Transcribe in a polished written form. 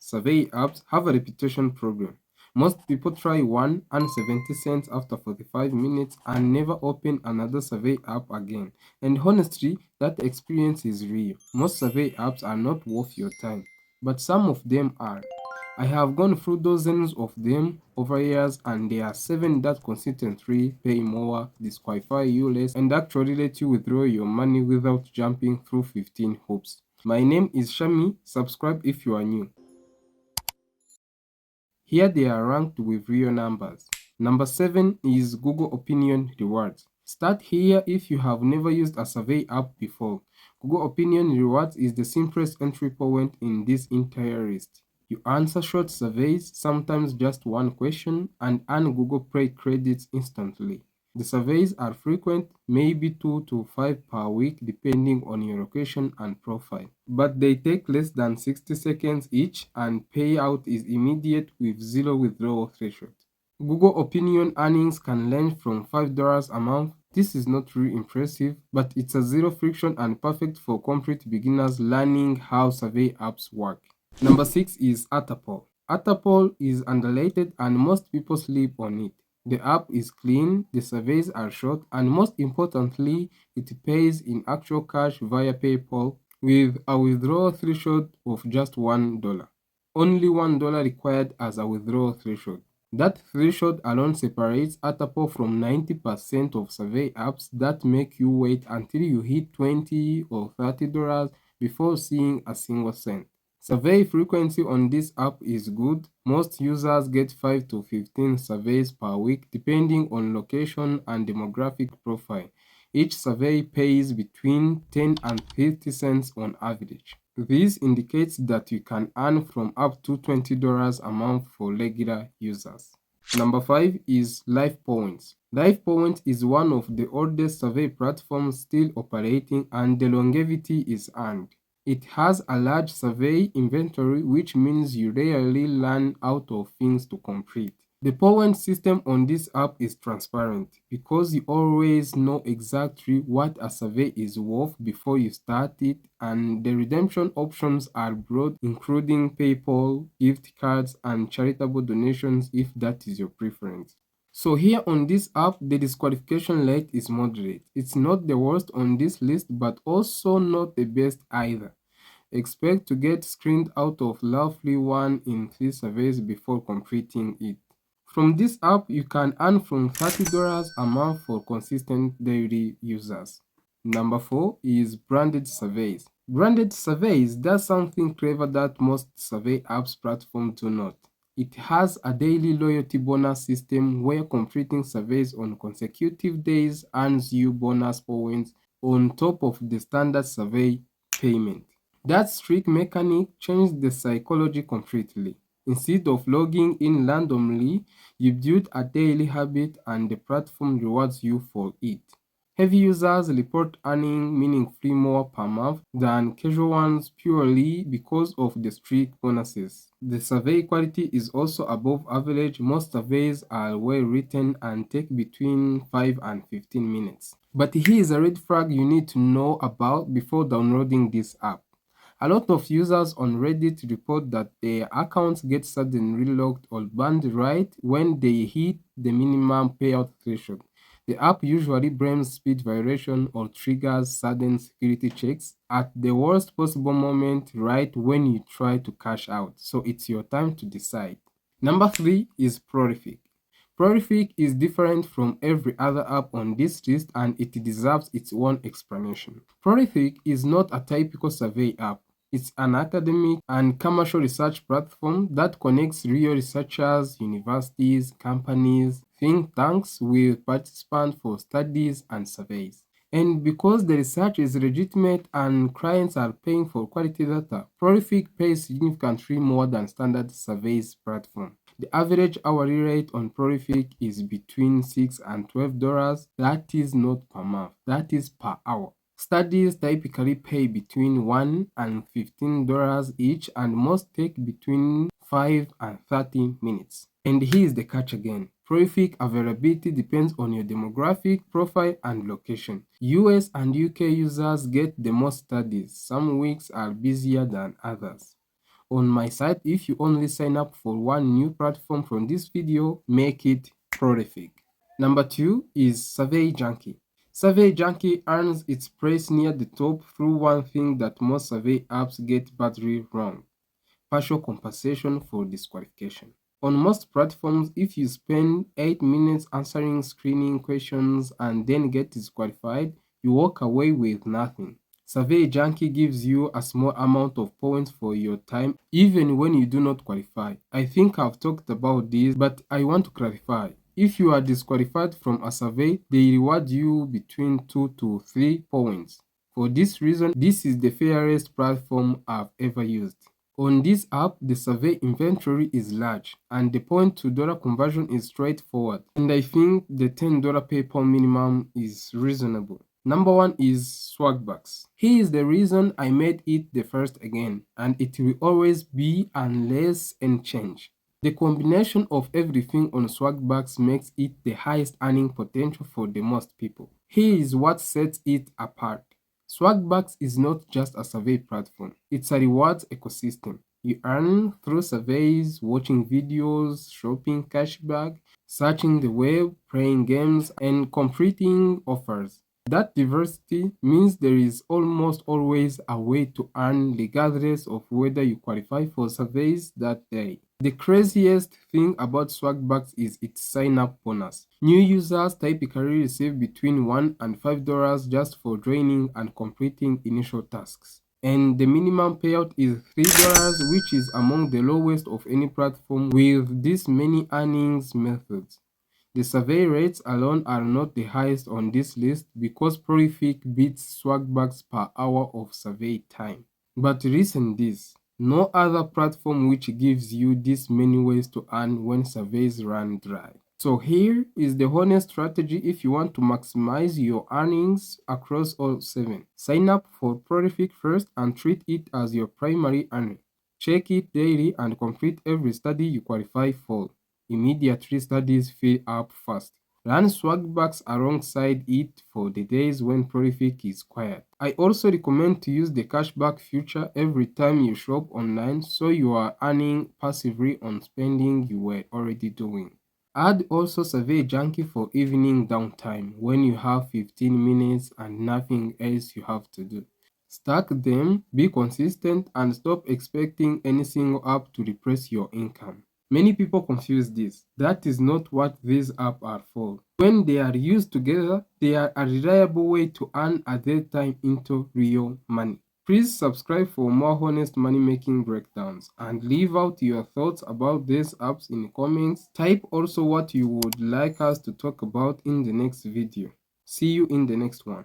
survey apps have a reputation problem. Most people try one and 70 cents after 45 minutes and never open another survey app again. And honestly, that experience is real. Most survey apps are not worth your time, but some of them are. I have gone through dozens of them over years, and there are 7 that consistently pay more, disqualify you less, and actually let you withdraw your money without jumping through 15 hoops. My name is Shami. Subscribe if you are new. Here they are ranked with real numbers. Number 7 is Google Opinion Rewards. Start here if you have never used a survey app before. Google Opinion Rewards is the simplest entry point in this entire list. You answer short surveys, sometimes just one question, and earn Google Play credits instantly. The surveys are frequent, maybe 2 to 5 per week depending on your location and profile. But they take less than 60 seconds each, and payout is immediate with zero withdrawal threshold. Google Opinion earnings can range from $5 a month. This is not really impressive, but it's a zero friction and perfect for complete beginners learning how survey apps work. Number 6 is AttaPoll. AttaPoll is underrated and most people sleep on it. The app is clean, the surveys are short, and most importantly, it pays in actual cash via PayPal with a withdrawal threshold of just $1. Only $1 required as a withdrawal threshold. That threshold alone separates AttaPoll from 90% of survey apps that make you wait until you hit $20 or $30 before seeing a single cent. Survey frequency on this app is good. Most users get 5 to 15 surveys per week depending on location and demographic profile. Each survey pays between 10 and 50 cents on average. This indicates that you can earn from up to $20 a month for regular users. Number 5 is LifePoints. LifePoints is one of the oldest survey platforms still operating, and the longevity is earned. It has a large survey inventory, which means you rarely run out of things to complete. The point system on this app is transparent because you always know exactly what a survey is worth before you start it, and the redemption options are broad, including PayPal, gift cards, and charitable donations if that is your preference. So here on this app, the disqualification rate is moderate. It's not the worst on this list, but also not the best either. Expect to get screened out of roughly 1 in 3 surveys before completing it. From this app, you can earn from $30 a month for consistent daily users. Number 4 is branded surveys. Branded surveys does something clever that most survey apps platforms do not. It has a daily loyalty bonus system where completing surveys on consecutive days earns you bonus points on top of the standard survey payment. That strict mechanic changed the psychology completely. Instead of logging in randomly, you build a daily habit and the platform rewards you for it. Heavy users report earning meaningfully more per month than casual ones purely because of the strict bonuses. The survey quality is also above average. Most surveys are well written and take between 5 and 15 minutes. But here is a red flag you need to know about before downloading this app. A lot of users on Reddit report that their accounts get suddenly locked or banned right when they hit the minimum payout threshold. The app usually blames speed violation or triggers sudden security checks at the worst possible moment right when you try to cash out, so it's your time to decide. Number 3 is Prolific. Prolific is different from every other app on this list, and it deserves its own explanation. Prolific is not a typical survey app. It's an academic and commercial research platform that connects real researchers, universities, companies, think tanks with participants for studies and surveys. And because the research is legitimate and clients are paying for quality data, Prolific pays significantly more than standard surveys platform. The average hourly rate on Prolific is between $6 and $12. That is not per month, that is per hour. Studies typically pay between $1 and $15 each, and most take between 5 and 30 minutes. And here's the catch again. Prolific availability depends on your demographic profile and location. US and UK users get the most studies. Some weeks are busier than others. on my side. If you only sign up for one new platform from this video, make it prolific. Number 2 is Survey Junkie. Survey Junkie earns its praise near the top through one thing that most survey apps get badly wrong: partial compensation for disqualification. On most platforms, if you spend 8 minutes answering screening questions and then get disqualified, you walk away with nothing. Survey Junkie gives you a small amount of points for your time even when you do not qualify. I think I've talked about this, but I want to clarify. If you are disqualified from a survey, they reward you between 2 to 3 points. For this reason, this is the fairest platform I've ever used. On this app, the survey inventory is large and the point to dollar conversion is straightforward, and I think the $10 PayPal minimum is reasonable. Number 1 is Swagbucks. He is the reason I made it the first again, and it will always be unless and change. The combination of everything on Swagbucks makes it the highest earning potential for the most people. He is what sets it apart. Swagbucks is not just a survey platform, it's a rewards ecosystem. You earn through surveys, watching videos, shopping cashback, searching the web, playing games, and completing offers. That diversity means there is almost always a way to earn regardless of whether you qualify for surveys that day. The craziest thing about Swagbucks is its sign-up bonus. New users typically receive between $1 and $5 just for joining and completing initial tasks. And the minimum payout is $3, which is among the lowest of any platform with this many earnings methods. The survey rates alone are not the highest on this list because Prolific beats Swagbucks per hour of survey time. But listen this, no other platform which gives you this many ways to earn when surveys run dry. So here is the honest strategy if you want to maximize your earnings across all 7. Sign up for Prolific first and treat it as your primary earning. Check it daily and complete every study you qualify for. Immediately studies fill up fast. Run Swagbucks alongside it for the days when Prolific is quiet. I also recommend to use the cashback feature every time you shop online so you are earning passively on spending you were already doing. Add also Survey Junkie for evening downtime when you have 15 minutes and nothing else you have to do. Stack them, be consistent, and stop expecting any single app to replace your income. Many people confuse this. That is not what these apps are for. When they are used together, they are a reliable way to earn a dead time into real money. Please subscribe for more honest money making breakdowns and leave out your thoughts about these apps in the comments. Type also what you would like us to talk about in the next video. See you in the next one.